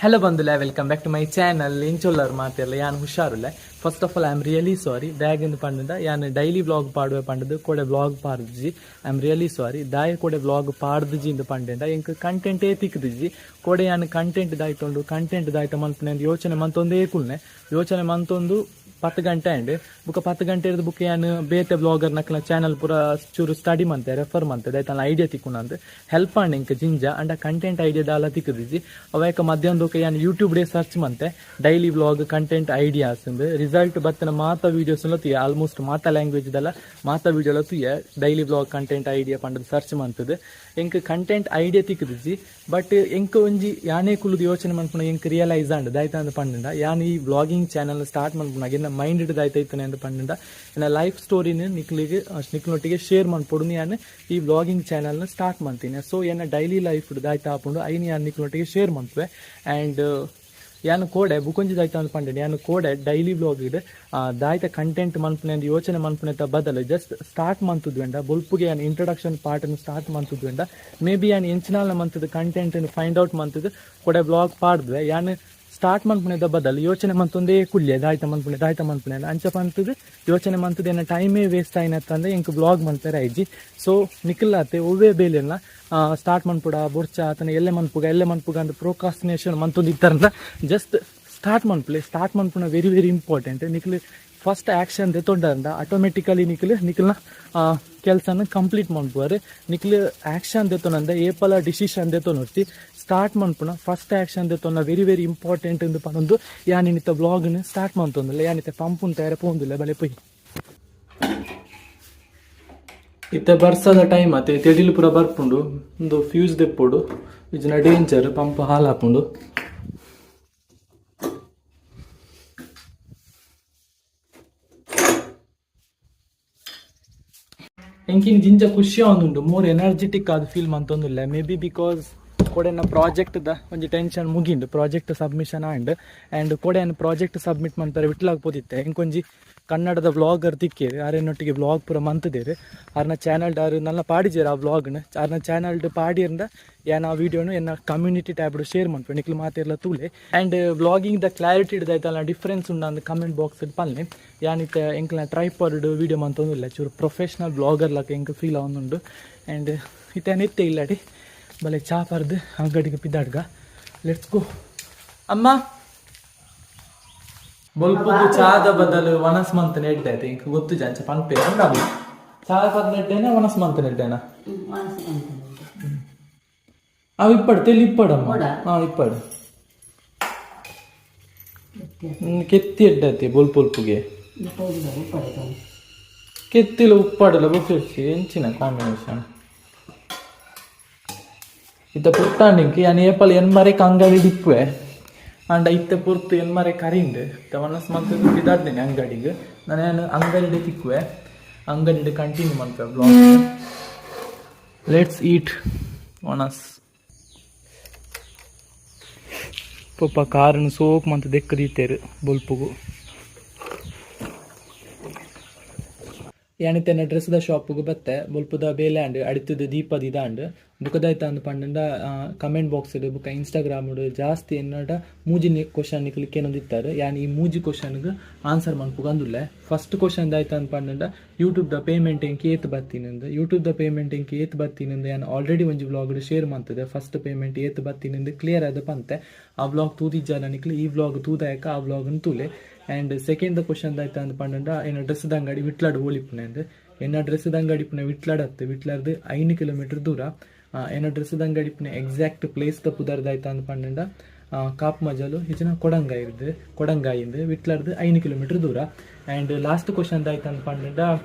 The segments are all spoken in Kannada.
Hello Bhandule, welcome back to my channel. Inchollar maatiyalla yan husharulle. First of all, I am really sorry. Dag in pandanda yan daily vlog paduve pandadu kode vlog pardiji. I am really sorry. Dai kode vlog pardiji indu pandenda enk content e tikdiji. Kode yan content daitondu content daita manpune yochane mantonde kulne. Yochane mantondu 10 ಗಂಟೆ ಅಂಡ್ ಬುಕ್ 10 ಗಂಟೆ ಇರೋದು ಬುಕ್ ಏನು ಬೇತೆ ಬ್ಲಾಗರ್ ನಕ್ಲ ಚಾನಲ್ ಪೂರ ಚೂರು ಸ್ಟಡಿ ಮಂತೆ ರೆಫರ್ ಮಂತೆ ದೈತನ ಐಡಿಯಾ ತಿಕ್ಕುನಂದು ಹೆಲ್ಪ್ ಮಾಡಿ ಇಂಕ ಜಿಂಜ ಅಂಡ ಕಂಟೆಂಟ್ ಐಡಿಯಾ ದಾಲ ತಿಕ್ಕದಿಜಿ ಅವೇಕ ಮಧ್ಯಾಹ್ನದಕ್ಕೆ ಏನು ಯೂಟ್ಯೂಬ್ ಡೇ ಸರ್ಚ್ ಮಂತೆ ಡೈಲಿ ವ್ಲಾಗ್ ಕಂಟೆಂಟ್ ಐಡಿಯಾಸ್ ಅಂದು ರಿಸಲ್ಟ್ ಬತ್ತನ ಮಾತಾ ವಿಡಿಯೋಸ್ ಲತಿಯ ಆಲ್ಮೋಸ್ಟ್ ಮಾತಾ ಲ್ಯಾಂಗ್ವೇಜ್ ದಲ್ಲ ಮಾತಾ ವಿಡಿಯೋ ಲತಿಯ ಡೈಲಿ ವ್ಲಾಗ್ ಕಂಟೆಂಟ್ ಐಡಿಯಾ ಪಂಡದ ಸರ್ಚ್ ಮಂತದ ಎಂಕ ಕಂಟೆಂಟ್ ಐಡಿಯಾ ತಿಕ್ಕದಿಜಿ ಬಟ್ ಎಂಕ ಒಂಜಿ ಯಾನೇ ಕುಲುದು ಯೋಚನೆ ಮನ್ಪುನ ಎಂಕ ರಿಯಲೈಸ್ ಅಂಡ್ ದೈತ ಅಂದ ಪಂಡ ಯಾನ್ ಈ ವ್ಲಾಗಿಂಗ್ ಚಾನಲ್ ಸ್ಟಾರ್ಟ್ ಮನ್ಪುನ ಮೈಂಡ್ ಇಡದಾಯ್ತೈತಾನೆ ಅಂತ ಪಂಡ ನನ್ನ ಲೈಫ್ ಸ್ಟೋರಿನ ನಿಕ್ಲೊಟ್ಟಿಗೆ ಶೇರ್ ಮಾಡ್ಕೊಡು ನಾನು ಈ ವ್ಲಾಗಿಂಗ್ ಚಾನಲ್ನ ಸ್ಟಾರ್ಟ್ ಮಾಡ್ತೀನಿ ಸೊ ಏನ ಡೈಲಿ ಲೈಫ್ ದಾಯ್ತಾ ಹಾಕೊಂಡು ಐನು ಯಾನ್ ನಿಕ್ಲೊಟ್ಟಿಗೆ ಶೇರ್ ಮಾಡ್ತವೆ ಆ್ಯಂಡ್ ಯಾನು ಕೋಡೆ ಬುಕೊಂಜಿ ದಾಯ್ತಾ ಅಂತ ಪಂಡ ಯಾನು ಕೋಡೆ ಡೈಲಿ ವ್ಲಾಗ್ ಇದೆ ದಾಯ್ತ ಕಂಟೆಂಟ್ ಮನ್ಪುನೆ ಅಂತ ಯೋಚನೆ ಮನ್ಪುನೆ ಬದಲು ಜಸ್ಟ್ ಸ್ಟಾರ್ಟ್ ಮಂತದ್ವೆಂಡ ಬೊಲ್ಪುಗೆ ಯಾನು ಇಂಟ್ರೊಡಕ್ಷನ್ ಪಾರ್ಟನ್ನು ಸ್ಟಾರ್ಟ್ ಮಂತದ್ವೆಂಡ ಮೇ ಬಿ ಯಾನು ಎಂಚಿನಾಲ್ನ ಮಂತದ ಕಂಟೆಂಟನ್ನು ಫೈಂಡ್ ಔಟ್ ಮಂತದ್ದು ಕೋಡೆ ವ್ಲಾಗ್ ಪಾಡ್ದ್ವೆ ಯಾನು ಸ್ಟಾರ್ಟ್ ಮನ್ಪುನೆದ ಬದಲು ಯೋಚನೆ ಮಂತೊಂದೇ ಕುಲ್ಯ ದಾಯ್ತ ಮನ್ಪುನೆ ಅಂಚ ಪಂತದ್ದು ಯೋಚನೆ ಮಂತದ್ದು ಏನೋ ಟೈಮೇ ವೇಸ್ಟ್ ಆಯ್ನತ್ತಂದ್ರೆ ಎಂಕ್ ವ್ಲಾಗ್ ಮನ್ಪೇರ ಐಜಿ ಸೊ ನಿಖಿಲ್ಲಾತೆ ಒವ್ವೇ ಬೇಲೆಲ್ಲ ಸ್ಟಾರ್ಟ್ ಮನ್ಪುಡ ಬೊರ್ಚ ಆತನ ಎಲ್ಲೆ ಮನ್ಪುಗ ಅಂತ ಪ್ರೋಕಾಸ್ಟಿನೇಷನ್ ಮಂತೊಂದು ಇತ್ತಾರಂತ ಜಸ್ಟ್ ಸ್ಟಾರ್ಟ್ ಮನ್ಪುನ very very important Nikhil first action ತೆತ್ತೊಂಡಂದ ಆಟೋಮೆಟಿಕಲಿ ನಿಖಿಲ್ನ ಕೆಲಸನ ಕಂಪ್ಲೀಟ್ ಮನ್ಪುವರು ನಿಖಿಲ್ ಆ್ಯಕ್ಷನ್ ತೆತ್ತೊಂದ ಏಪಲ ಡಿಸಿಷನ್ ತೆತ್ತೊ ನೋಡ್ತಿ ಸ್ಟಾರ್ಟ್ ಮನ್ಪುನ ಫಸ್ಟ್ ಆ್ಯಕ್ಷನ್ ತೆತ್ತೊಂದ ವೆರಿ ವೆರಿ ಇಂಪಾರ್ಟೆಂಟ್ ಎಂದು ಪನೊಂದು ಯಾನಿನಿತ ವ್ಲಾಗ್ನ ಸ್ಟಾರ್ಟ್ ಮಂತೊಂದಿಲ್ಲ ಯಾನಿತ ಪಂಪುನ್ ತಯಾರ ಪೋಂದಿಲ್ಲ ಬಲೆ ಪೊಯ್ ಇತ್ತ ಬರ್ಸದ ಟೈಮ್ ಅತ್ತೆ ತೆಡಿಲು ಪೂರ ಬರ್ಪುಂಡು ಒಂದು ಫ್ಯೂಸ್ ದೆಪ್ಪುಡು ಇಜ್ನ ಡೇಂಜರ್ ಪಂಪ್ ಹಾಲು ಹಾಪುಂಡು ಎಂಕಿನ ಜಿಂಜ ಖುಷಿ ಆವೊಂದುಂಡು ಮೋರ್ ಎನರ್ಜೆಟಿಕ್ ಆದ ಫೀಲ್ ಮಂತೊಂದುಲ್ಲ ಮೇ ಬಿ ಬಿಕಾಸ್ ಕೊಡೆನ ಪ್ರಾಜೆಕ್ಟ್ದ ಒಂಜಿ ಟೆನ್ಷನ್ ಮುಗಿಂಡು ಪ್ರಾಜೆಕ್ಟ್ ಸಬ್ಮಿಷನ್ ಆ್ಯಂಡ್ ಕೊಡೆನ ಪ್ರಾಜೆಕ್ಟ್ ಸಬ್ಮಿಟ್ ಮಾಡ್ತಾರೆ ವಿಟ್ಲಾಗ್ಬೋದಿತ್ತೆ ಎಂಕೊಂಜಿ ಕನ್ನಡದ ವ್ಲಾಗರ್ ತಿಕ್ಕೇರಿ ಆರೇನೊಟ್ಟಿಗೆ ವ್ಲಾಗ್ ಪೂರ ಮಂತದೇರಿ ಆರ್ನ ಚಾನಲ್ ಆರು ನನ್ನ ಪಾಡಿಜೇರಿ ಆ ವ್ಲಾಗ್ನ ಆರ್ನ ಚಾನಲ್ ಪಾಡಿಯರಿಂದ ಏನ ಆ ವಿಡಿಯೋನು ಎನ್ನ ಕಮ್ಯುನಿಟಿ ಟ್ಯಾಬ್ಡು ಶೇರ್ ಮಾಡ್ಕೊಂಡು ನಿಕ್ಲು ಮಾತಿರ್ಲ ತೂಲೆ ಆ್ಯಂಡ್ ವ್ಲಾಗಿಂಗ್ ದ ಕ್ಲಾರಿಟಿ ಇಡ್ದಾಯ್ತಲ್ಲ ಡಿಫ್ರೆನ್ಸ್ ಉಂಡ ಅಂದ್ ಕಮೆಂಟ್ ಬಾಕ್ಸ್ ಪಲ್ಲೆ ಯಾನಿತ್ತ ಎಂಕ್ಲ ಟ್ರೈಪಾಡ್ ವಿಡಿಯೋ ಮಂತೊಂದಿಲ್ಲ ಚೂರು ಪ್ರೊಫೆಷ್ನಲ್ ವ್ಲಾಗರ್ ಲಕ ಎಂಕ್ ಫೀಲ್ ಆವೊಂದುಂಡು ಆ್ಯಂಡ್ ಇತ್ತೇನಿತ್ತೆ ಇಲ್ಲಡಿ ಬಲೆ ಚಾ ಪರ್ದು ಅಂಗಡಿಗೆ ಪಿದ್ದಾಡ್ಗ ಲೆಟ್ಸ್ ಗೋ ಅಮ್ಮ ಬೊಲ್ಪುಗು ಚಾದ ಬದಲು ವನಸ್ ಮಂತನ ಎಡ್ಡೈತೆ ಇಂಕ ಗೊತ್ತು ಜಾಂಚ ಪನ್ಪೆ ಅಂಗಮ್ಮ ಚಾದ ಬದಲು ಎಡ್ಡೇನ ವನಸ್ ಮಂತನ ಎಡ್ಡೇನ ಅವು ಇಪ್ಪಡು ತೆಲಿ ಇಪ್ಪಡಮ್ಮ ಇಪ್ಪಡು ಕೆತ್ತಿ ಎಡ್ಡೈತೆ ಬೊಲ್ಪುಲ್ಪುಗೆ ಕೆತ್ತಿಲ ಉಪ್ಪಾಡಲ್ಲ ಬೊಪ್ಪಿ ಎಂಚಿನ ಕಾಂಬಿನೇಷನ್ ಇತ್ತ ಪುಟ್ಟಾಂಡಿಂಕಿ ಯಾನ್ ಏಪಲ್ ಎನ್ಮರೆಕ್ ಅಂಗಡಿ ದಿಪ್ಪುವೆ ಅಂಡ ಇತ್ತೆ ಪುರ್ತು ಎನ್ಮರೆ ಕರಿಂಡು ಮನಸ್ ಮಂತದ್ದು ಬಿದ್ದಾಡ್ದೇನೆ ಅಂಗಡಿಗೆ ನಾನು ಅಂಗಡಿ ತಿಕ್ಕುವೆ ಅಂಗಡಿ ಕಂಟಿನ್ಯೂ ಮಾಡ್ತೇವೆ ಬ್ಲಾಗ್ ಲೆಟ್ಸ್ ಈಟ್ ಒನಸ್ ಪಪ್ಪ ಕಾರನ್ನು ಸೋಪ್ ಮಂತ ದೆಕ್ಕದೀತೇರು ಬೊಲ್ಪುಗು ಯಾನಿತ್ತೇನ ಡ್ರೆಸ್ದ ಶಾಪಿಗೆ ಬತ್ತೆ ಬೊಲ್ಪುದ ಬೇಲ್ಯಾಂಡ್ ಅಡಿತದ ದೀಪದ ಇದಾಂಡ್ ಬುಕ್ಕದಾಯ್ತ ಅಂದ್ ಪಂಡ ಕಮೆಂಟ್ ಬಾಕ್ಸ್ ಇಡು ಬುಕ್ಕ ಇನ್ಸ್ಟಾಗ್ರಾಮ್ ಜಾಸ್ತಿ ಎನ್ನಡ ಮೂಜಿ ಕ್ವಶನ್ ಕ್ಲಿಕ್ ಏನೊಂದಿತ್ತಾರೆ ಯಾನ್ ಈ ಮೂಜಿ ಕ್ವಶನ್ಗೆ ಆನ್ಸರ್ ಮನ್ಪುಗ ಅಂದುಲ್ಲೆ ಫಸ್ಟ್ ಕ್ವಶನ್ ದಾಯ್ತ ಅಂದ್ ಪಂಡ ಯೂಟ್ಯೂಬ್ದ ಪೇಮೆಂಟ್ ಎಂಕ್ ಏತ್ ಬತ್ತೀನಿಂದ ಯೂಟ್ಯೂಬ್ದ ಪೇಮೆಂಟ್ ಎಂಕ್ ಏತ್ ಬತ್ತೀನಿಂದ ಯಾನ್ ಆಲ್ರೆಡಿ ಒಂಜಿ ವ್ಲಾಗ್ ಶೇರ್ ಮಾಡ್ತದೆ ಫಸ್ಟ್ ಪೇಮೆಂಟ್ ಏತ್ ಬತ್ತೀನಿಂದ ಕ್ಲಿಯರ್ ಆದ ಪಂತೆ ಆ ವ್ಲಾಗ್ ತೂದಿಜ್ಜಾಲ ನಿಕ್ಲಿ ಈ ವ್ಲಾಗ್ ತೂದಾಯಕ ಆ ವ್ಲಾಗನ್ನು ತೂಲೆ ಆ್ಯಂಡ್ ಸೆಕೆಂಡ್ ಕ್ವಶನ್ ಆಯ್ತಾ ಅಂದ್ ಪಂಡ ಏನ ಡ್ರೆಸ್ದ ಅಂಗಡಿ ವಿಟ್ಲಾಡ್ ಹೋಲಿಪುನೆ ಅಂದ್ ಎನ್ನ ಡ್ರೆಸ್ದ ಅಂಗಡಿ ಪುನೆ ವಿಟ್ಲಾಡ್ ಹತ್ತು ವಿಟ್ಲಾರ್ದು 5 ಕಿಲೋಮೀಟರ್ ದೂರ ಏನ ಡ್ರೆಸ್ದ ಅಂಗಡಿ ಪುನೆ ಎಕ್ಸಾಕ್ಟ್ ಪ್ಲೇಸ್ ದ ಪುದರ್ದಾಯ್ತಾ ಅಂದ್ ಪಂಡ ಕಾಪ್ ಮಜಲು ಹೆಚ್ಚಿನ ಕೊಡಂಗಾಯಿಂದ ವಿಟ್ಲಾರ್ದು 5 ಕಿಲೋಮೀಟರ್ ದೂರ ಆ್ಯಂಡ್ ಲಾಸ್ಟ್ ಕ್ವಶನ್ ಆಯ್ತು ಅಂತ ಪಂಡ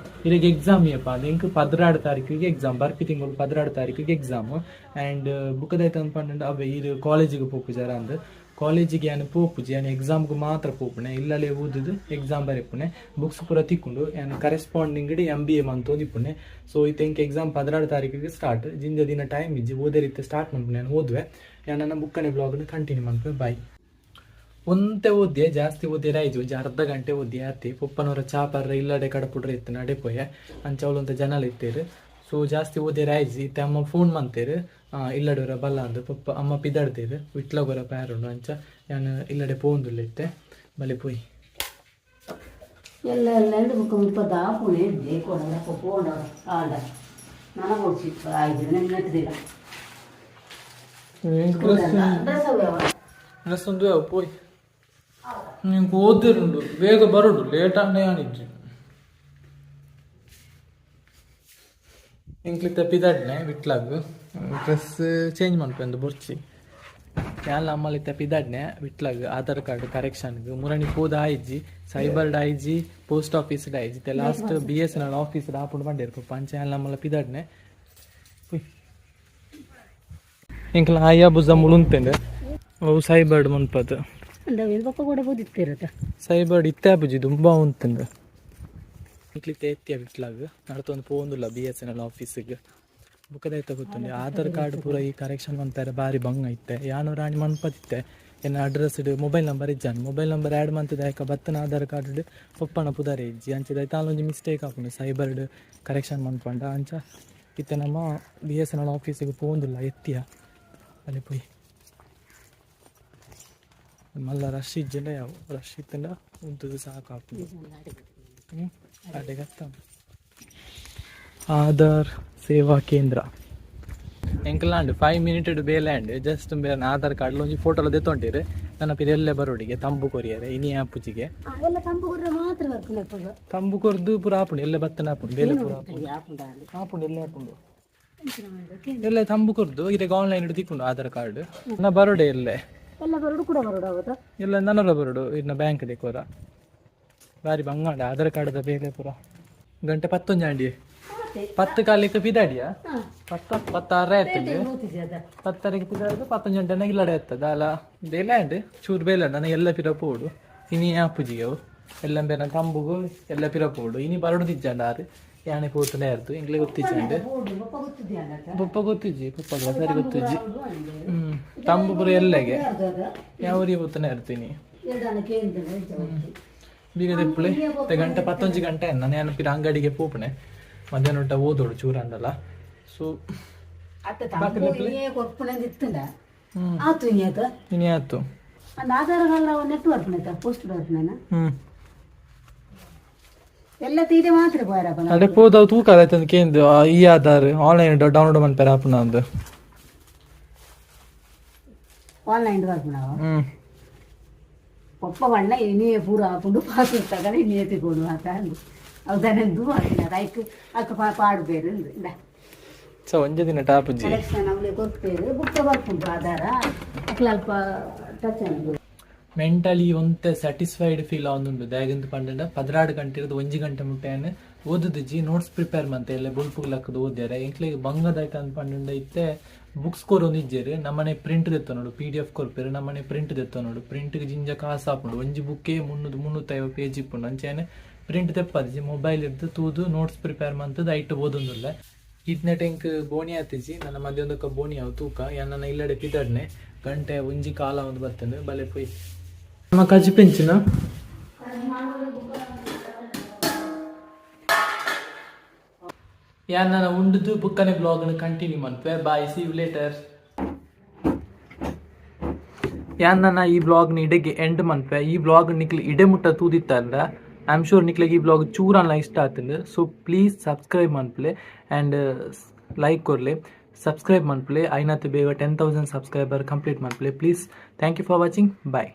ಇಲ್ಲಿಗೆ ಎಕ್ಸಾಮ್ ಏಪ್ಪ ಅದು ಎಂಕ್ 16 ತಾರೀಕಿಗೆ ಎಕ್ಸಾಮ್ ಬರ್ಪಿ ತಿಂಗಳು 16 ತಾರೀಕಿಗೆ ಎಕ್ಸಾಮ್ ಆ್ಯಂಡ್ ಬುಕ್ಕದಾಯ್ತು ಅಂತ ಪಂಡ ಅವೇ ಇದು ಕಾಲೇಜಿಗೆ ಪೋಪುಜಾರ ಅಂದ್ ಕಾಲೇಜಿಗೆ ಏನು ಪೋಪುಜಿ ಏನು ಎಕ್ಸಾಮ್ಗೆ ಮಾತ್ರ ಪೋಪುಣೆ ಇಲ್ಲೇ ಓದಿದ್ದು ಎಕ್ಸಾಮ್ ಬರೆಪುಣೆ ಬುಕ್ಸ್ ಪೂರ ತಿಕ್ಕೊಂಡು ಏನು ಕರೆಸ್ಪಾಂಡಿಂಗ್ MBA ಮಂತ್ ಓದಿಪುಣೆ ಸೊ ಇತ್ತೆಂಕ್ ಎಕ್ಸಾಮ್ 16 ತಾರೀಕಿಗೆ ಸ್ಟಾರ್ಟ್ ಜಿಂಜ ದಿನ ಟೈಮ್ ಇಜ್ಜಿ ಓದೇ ರೀತಿ ಸ್ಟಾರ್ಟ್ ಮಾಡ್ಪುಣೆ ನಾನು ಓದುವೆ ನನ್ನ ಬುಕ್ಕನೆ ಬ್ಲಾಗ್ನ ಕಂಟಿನ್ಯೂ ಮಾಡ್ಪೆ ಬಾಯ್ ಒಂತೆ ಓದ್ದೆ ಜಾಸ್ತಿ ಓದಿರ ಐದು ಒಂಜಿ ಅರ್ಧ ಗಂಟೆ ಓದಿ ಆತಿ ಪೊಪ್ಪನವರ ಚಾಪರ್ರ ಇಲ್ಲಡೆ ಕಡಪುಡ್ರೆ ಇತ್ತು ನಡೆಪೋಯೆ ಅಂಚ ಅವಳಂತ ಜನಲ್ ಇತ್ತೇರು ಸೊ ಜಾಸ್ತಿ ಓದಿರ ಐಜಿ ತಮ್ಮ ಫೋನ್ ಮಂತೇರು ಇಲ್ಲಡೆ ಬಲ್ಲ ಅಂದು ಪಪ್ಪ ಅಮ್ಮ ಪಿದಾಡ್ತೇವೆ ವಿಟ್ಲಗೊರ ಪ್ಯಾರುಂಡು ಅಂಚ ನಾನು ಇಲ್ಲಡೆ ಪೋಂದುಲ್ಲೆ ಇತ್ತೆ ಬಲೆ ಪೋಯಿ ಎಲ್ಲ ಎಲ್ಲ ಮುಖ ದಾಪುಣೆ ಬೇಕು ಪೋಂಡ ಆಡ ನನ್ನ ಕೊಡ್ಸಿ ಆಯ್ತು ನನಗೆ ನೆಟ್ಟಿಲ್ಲ ಡ್ರೆಸ್ ಒಂದು ಪೋಯ್ ನಿಂಗೆ ಓದಿರುಂಡು ಬೇಗ ಬರೋಡು ಲೇಟ್ ಆಂಡೆ ಆನಿಜ್ಜಿ ಇಂಕ್ಲಿ ತಪ್ಪಿದಾಡ್ನೆ ವಿಟ್ಲಾಗ್ ಡ್ರೆಸ್ ಚೇಂಜ್ ಮಾಡ್ಕೊಂಡು ಬರ್ಚಿ ಎಲ್ಲ ಅಮ್ಮಲ್ಲಿ ತಪ್ಪಿದಾಡ್ನೆ ವಿಟ್ಲಾಗ್ ಆಧಾರ್ ಕಾರ್ಡ್ ಕರೆಕ್ಷನ್ಗೆ ಮುರಣಿ ಪೋದ ಆಯ್ಜಿ ಸೈಬರ್ಡ್ ಆಯ್ಜಿ ಪೋಸ್ಟ್ ಆಫೀಸ್ಡ್ ಆಯ್ಜಿ ಲಾಸ್ಟ್ BSNL ಆಫೀಸ್ ಆಪುಂಡು ಬಂದಿರ್ಪ ಪಂಚ ಎಲ್ಲ ನಮ್ಮಲ್ಲ ಪಿದಾಡ್ನೆ ಇಂಕ್ಲ ಆಯಾ ಬುಜ ಮುಳುಂತೇನೆ ಅವು ಸೈಬರ್ಡ್ ಮನ್ಪದು ಸೈಬರ್ಡ್ ಇತ್ತೆ ಬುಜಿ ತುಂಬ ಉಂತಂದು ಇಂಕ್ಲಿತ್ತೆ ಎತ್ತಿಯ ವಿಟ್ಲಾಗ್ ನಡ್ತೊಂದು ಪೋಂದುಲ್ಲ BSNL ಆಫೀಸಿಗೆ ಬುಕ್ಕದೈತ ಗೊತ್ತುಂಡು ಆಧಾರ್ ಕಾರ್ಡ್ ಪೂರ ಈ ಕರೆಕ್ಷನ್ ಅಂತಾರೆ ಭಾರಿ ಬಂಗ ಐತೆ ಯಾನು ರಾಣಿ ಮನ್ಪತ್ತಿತ್ತೆ ಏನು ಅಡ್ರೆಸ್ ಮೊಬೈಲ್ ನಂಬರ್ ಇಜ್ಜಾನು ಮೊಬೈಲ್ ನಂಬರ್ ಆ್ಯಡ್ ಮಾಡ್ತದೆ ಯಾಕೆ ಬತ್ತನ ಆಧಾರ್ ಕಾರ್ಡ್ ಒಪ್ಪಣ ಪುದಾರೆ ಇಜ್ಜಿ ಅಂಚಿದೈತೆ ಅಲ್ಲೊಂದು ಮಿಸ್ಟೇಕ್ ಹಾಕೊಂಡು ಸೈಬರ್ಡ್ ಕರೆಕ್ಷನ್ ಮನ್ಪಂಡ ಅಂಚ ಇತ್ತೆ ನಮ್ಮ BSNL ಆಫೀಸಿಗೆ ಪೋಂದಿಲ್ಲ ಎತ್ತಿಯ ಅಲ್ಲಿ ಪೋಯ್ ಮಲ್ಲ ರಶ್ ಇಜ್ಜಲ್ಲ ಯಾವ ರಶ್ ಇತ್ತಂಡ ಉಂಟದು ಸಾಕು ಹಾಕ್ತದೆ ಅಡೆಗತ್ತ ಆಧಾರ್ ಸೇವಾ ಕೇಂದ್ರ ಎಂಕಲ್ಲಾಂಡ್ 5 ಮಿನಿಟ್ ಬೇಲ್ಯಾಂಡ್ ಜಸ್ಟ್ ಬೇರೆ ಆಧಾರ್ ಕಾರ್ಡ್ ಒಂಜಿ ಫೋಟೋಲ ದೆತ್ತೊಂಟಿರು ನನ್ನ ಪಿರೆಲ್ಲೇ ಬರೋಡಿಗೆ ತಂಬು ಕೊರಿಯರೆ ಇನಿ ಆಪುಜಿಗೆ ತಂಬು ಕೊರ್ದು ಪೂರ ಆಪುಂಡು ಎಲ್ಲೇ ಬತ್ತನ ಆಪುಂಡು ಬೇಲೆ ಪೂರ ಆಪುಂಡು ಎಲ್ಲೇ ಆಪುಂಡು ಎಲ್ಲ ತಂಬು ಕೊರ್ದು ಇದಕ್ಕೆ ಆನ್ಲೈನ್ ಹಿಡಿದು ತಿಕ್ಕೊಂಡು ಆಧಾರ್ ಕಾರ್ಡ್ ನಾ ಬರೋಡೆ ಎಲ್ಲೇ ಎಲ್ಲ ನನ್ನರ ಬರೋಡು ಇನ್ನು ಬ್ಯಾಂಕ್ ದೇಕೋರ ಬಾರಿ ಬಂಗಾಡ ಆಧಾರ್ ಕಾರ್ಡ್ ಬೇಲೆ ಪೂರ ಗಂಟೆ 11 ಅಂಡಿ 10 ಕಾಲಿಗೆ ಪಿದಾಡಿಯಾ 10 ಆಯ್ತದೆ 10 ಪಿದಾಡಿದ್ದು 11 ಗಂಟೆನಾಗ ಇಲ್ಲಡೆ ಆಗ್ತದ ಅಲ್ಲ ಬೇಲ್ಯಾಂಡ್ ಚೂರು ಬೇಲ್ಯಾಂಡ್ ನನಗೆ ಎಲ್ಲ ಪಿರಪೋಡು ಇನಿ ಆಪುಜಿಗೆ ಎಲ್ಲ ಬೇರೆ ತಂಬುಗು ಎಲ್ಲ ಪಿರಪೋಡು ಇನಿ ಬರಡುದಿಜ್ಜಂಡ ಆರು ಯಾಣೆ ಪೋತನೇ ಇರ್ತು ಇಂಗ್ಲೇ ಗೊತ್ತಿಜ್ಜಂಡ್ ಪಪ್ಪ ಗೊತ್ತಿಜ್ಜಿ ಪಪ್ಪ ಸರಿ ಗೊತ್ತಿಜ್ಜಿ ತಂಬು ಪುರ ಎಲ್ಲಗೆ ಯಾವ ಊರಿಗೆ ಪೋತನೇ ಇರ್ತೀನಿ ಬೀಗ ತೆಪ್ಪುಳಿ ಗಂಟೆ 11 ಗಂಟೆ ನಾನು ಪಿರ ಅಂಗಡಿಗೆ ಪೋಪಣೆ ಮಧ್ಯಾಹ್ನ ಊಟ ಓದೋಡು ಚೂರ ಅಂದಲ್ಲ ಸೊ ಇನಿ ಆಯ್ತು ಅದೇ ಪೋದ ತೂಕ ಆಯ್ತು ಕೇಂದ್ರ ಈ ಆಧಾರ್ ಆನ್ಲೈನ್ ಡೌನ್ಲೋಡ್ ಮಾಡ್ತಾರೆ ಆಪುನ ಒಂದು ಆನ್ಲೈನ್ ಪಪ್ಪ ಬಣ್ಣ ಇನಿ ಪೂರ ಹಾಕೊಂಡು ಪಾಸ್ ತಗೊಂಡು ಇನಿ ಎತ್ತಿಕೊಂಡು ಮಾತಾಡು ಅವದನೆಂದು ಅದಕ್ಕೆ ಅಕ್ಕ ಪಾಡು ಬೇರೆ ಸೊ ಒಂದೇ ದಿನ ಟಾಪ್ ಕಲೆಕ್ಷನ್ ಅವಳಿಗೆ ಕೊಡ್ತೇವೆ ಬುಕ್ಕ ಬರ್ಕೊಂಡು ಆಧಾರ ಅಲ್ಪ ಟಚ್ ಮೆಂಟಲಿ ಒಂತೆ ಸ್ಯಾಟಿಸ್ಫೈಡ್ ಫೀಲ್ ಆವೊಂದುಂಡು ದಾಯಗಂತ ಪಂಡ 16 ಗಂಟೆ ಇರೋದು 1 ಗಂಟೆ ಮುಟ್ಟೆನೆ ಓದುದಿಜ್ಜಿ ನೋಟ್ಸ್ ಪ್ರಿಪೇರ್ ಮಂತೆ ಎಲ್ಲ ಬುಲ್ಪುಗ್ ಲಕ್ಕದ ಓದ್ಯಾರೆ ಎಂಕ್ಲಿಗೆ ಬಂಗದಾಯ್ತ ಅಂತ ಪಂಡ ಇತ್ತೆ ಬುಕ್ಸ್ ಕೊರೊಂದು ಇಜ್ಜೇರು ನಮ್ಮನೆ ಪ್ರಿಂಟ್ ದೆತ್ತ ನೋಡು PDF ಕೊರ್ಪೇರು ನಮ್ಮನೆ ಪ್ರಿಂಟ್ ದೆತ್ತ ನೋಡು ಪ್ರಿಂಟ್ಗೆ ಜಿಂಜ ಕಾಸು ಹಾಕೊಂಡು ಒಂಜಿ ಬುಕ್ಕೇ 350 ಪೇಜ್ ಇಪ್ಪುಂಡು ಅಂಚೆನೆ ಪ್ರಿಂಟ್ ತೆಪ್ಪದಿಜಿ ಮೊಬೈಲ್ ಇದ್ದು ತೂದು ನೋಟ್ಸ್ ಪ್ರಿಪೇರ್ ಮಂತದ ಐಟ್ ಓದೊಂದುಲ್ಲ ಇದ್ನ ಟೆಂಕ್ ಬೋಣಿ ಆತಿಜಿ ನನ್ನ ಮಧ್ಯಾಹ್ನಕ್ಕೆ ಬೋಣಿ ಅವು ತೂಕ ನನ್ನ ಇಲ್ಲಡೆ ಪಿದಾಡ್ನೆ ಗಂಟೆ ಒಂಜಿ ಕಾಲ ಒಂದು ಬರ್ತಂದು ಬಲೆ ಪೊಯ್ ನಮ್ಮ ಕಜಿ ಪೆಂಚಿನ ಯಾನ್ ನನ್ನ ಉಂಡುದು ಬುಕ್ಕನೆ ಬ್ಲಾಗ್ನ ಕಂಟಿನ್ಯೂ ಮಾಡ್ಪೆ ಬಾಯ್ ಸಿ ಯು ಲೇಟರ್ ಯಾನ್ ನನ್ನ ಈ ಬ್ಲಾಗ್ನ ಇಡೆಗೆ ಎಂಡ್ ಮಾಡ್ಪೆ ಈ ಬ್ಲಾಗ್ ನಿಕ್ಲಿ ಇಡೆ ಮುಟ್ಟ ತೂದಿತ್ತಂದ ಐ ಆಮ್ ಶೂರ್ ನಿಕ್ಲಿಗೆ ಈ ಬ್ಲಾಗ್ ಚೂರನ್ನ ಇಷ್ಟ ಆಗ್ತದೆ ಸೊ ಪ್ಲೀಸ್ ಸಬ್ಸ್ಕ್ರೈಬ್ ಮಾಡ್ಪ್ಲೆ ಆ್ಯಂಡ್ ಲೈಕ್ ಕೊರ್ಲೆ ಸಬ್ಸ್ಕ್ರೈಬ್ ಮಾಡ್ಪ್ಲೆ ಐನತ್ತು ಬೇಗ 10,000 ಸಬ್ಸ್ಕ್ರೈಬರ್ ಕಂಪ್ಲೀಟ್ ಮಾಡ್ಪ್ಲೆ please thank you for watching bye